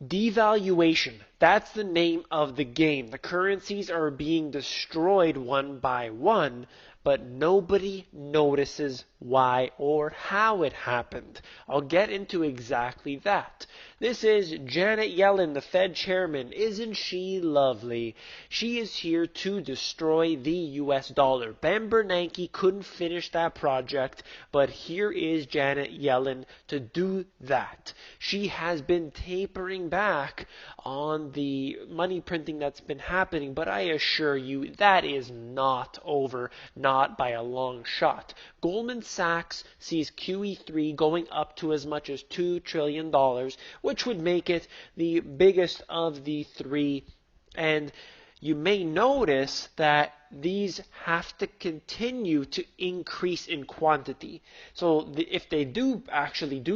Devaluation. That's the name of the game. The currencies are being destroyed one by one, but nobody notices why or how it happened. I'll get into exactly that. This is Janet Yellen, the Fed chairman. Isn't she lovely? She is here to destroy the US dollar. Ben Bernanke couldn't finish that project, but here is Janet Yellen to do that. She has been tapering back on the money printing that's been happening, but I assure you that is not over, not by a long shot. Goldman Sachs sees QE3 going up to as much as $2 trillion, which would make it the biggest of the three. And you may notice that these have to continue to increase in quantity. So if they do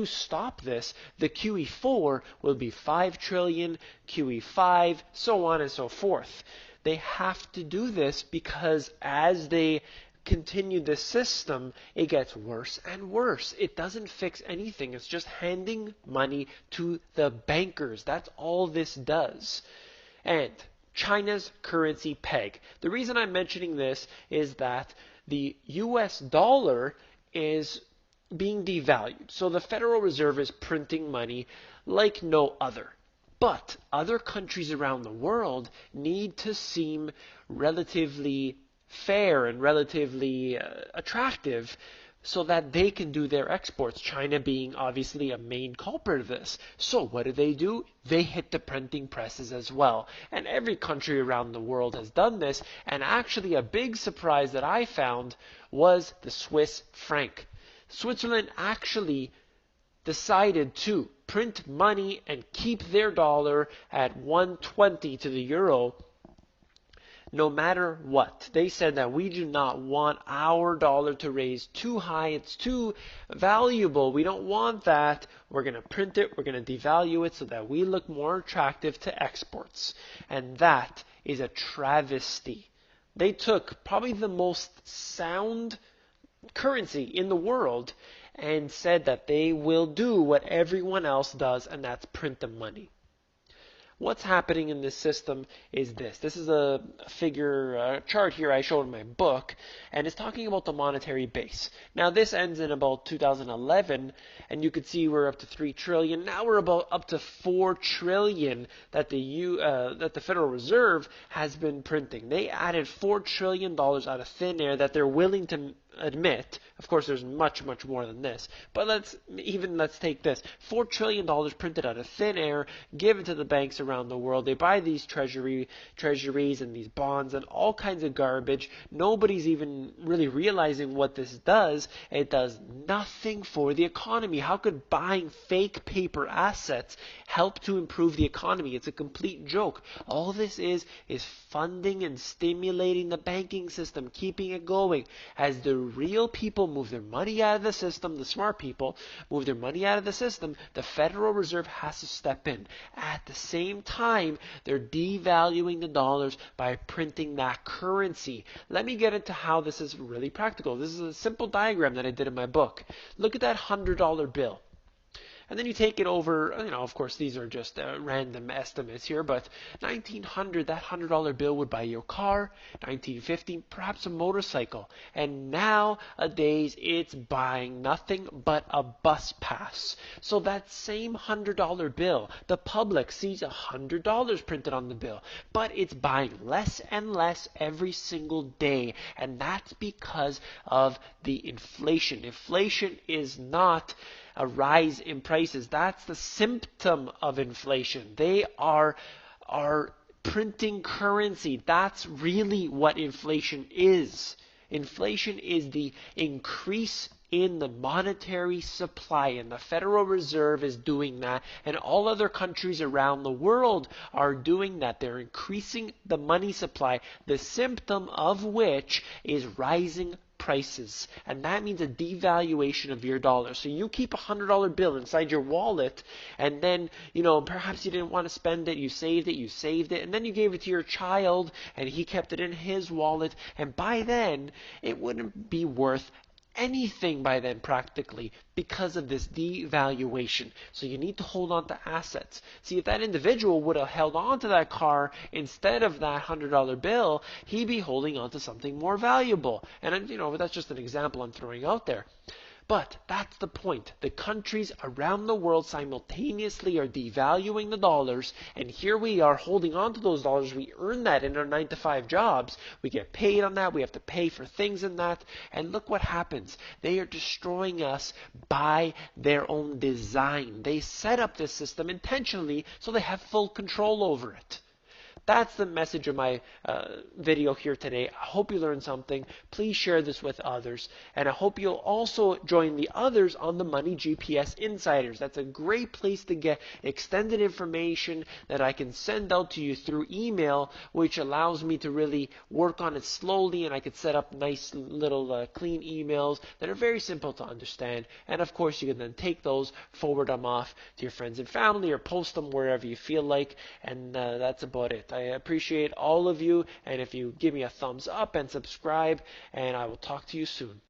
stop this, the QE4 will be 5 trillion, QE5, so on and so forth. They have to do this because as they continue this system, it gets worse and worse. It doesn't fix anything. It's just handing money to the bankers. That's all this does. And China's currency peg. The reason I'm mentioning this is that the US dollar is being devalued. So the Federal Reserve is printing money like no other. But other countries around the world need to seem relatively fair and relatively attractive so that they can do their exports, China being obviously a main culprit of this. So what do? They hit the printing presses as well. And every country around the world has done this. And actually a big surprise that I found was the Swiss franc. Switzerland actually decided to print money and keep their dollar at 120 to the euro no matter what. They said that we do not want our dollar to raise too high. It's too valuable. We don't want that. We're going to print it. We're going to devalue it so that we look more attractive to exports. And that is a travesty. They took probably the most sound currency in the world and said that they will do what everyone else does, and that's print the money. What's happening in this system is this. This is a chart here I showed in my book, and it's talking about the monetary base. Now this ends in about 2011, and you could see we're up to 3 trillion. Now we're about up to 4 trillion that the Federal Reserve has been printing. They added $4 trillion out of thin air that they're willing to admit. Of course, there's much more than this, but let's take this $4 trillion printed out of thin air, given to the banks around the world. They buy these treasuries and these bonds and all kinds of garbage. Nobody's even really realizing what this does. It does nothing for the economy. How could buying fake paper assets help to improve the economy? It's a complete joke. All this is funding and stimulating the banking system, keeping it going. As the real people move their money out of the system, the smart people move their money out of the system, the Federal Reserve has to step in. At the same time, they're devaluing the dollars by printing that currency. Let me get into how this is really practical. This is a simple diagram that I did in my book. Look at that $100 bill. And then you take it over, of course, these are just random estimates here, but 1900, that $100 bill would buy you a car. 1950, perhaps a motorcycle. And nowadays, it's buying nothing but a bus pass. So that same $100 bill, the public sees $100 printed on the bill, but it's buying less and less every single day. And that's because of the inflation. Inflation is not a rise in prices. That's the symptom of inflation. They are printing currency. That's really what inflation is. Inflation is the increase in the monetary supply, and the Federal Reserve is doing that, and all other countries around the world are doing that. They're increasing the money supply, the symptom of which is rising prices, and that means a devaluation of your dollar. So you keep a $100 bill inside your wallet, and then perhaps you didn't want to spend it, you saved it, and then you gave it to your child and he kept it in his wallet, and by then it wouldn't be worth anything by then practically because of this devaluation. So you need to hold on to assets. See, if that individual would have held on to that car instead of that $100 bill, he'd be holding on to something more valuable. And that's just an example I'm throwing out there. But that's the point. The countries around the world simultaneously are devaluing the dollars, and here we are holding on to those dollars. We earn that in our 9 to 5 jobs. We get paid on that. We have to pay for things in that. And look what happens. They are destroying us by their own design. They set up this system intentionally so they have full control over it. That's the message of my video here today. I hope you learned something. Please share this with others. And I hope you'll also join the others on the Money GPS Insiders. That's a great place to get extended information that I can send out to you through email, which allows me to really work on it slowly, and I could set up nice little clean emails that are very simple to understand. And of course, you can then take those, forward them off to your friends and family, or post them wherever you feel like. And that's about it. I appreciate all of you, and if you give me a thumbs up and subscribe, and I will talk to you soon.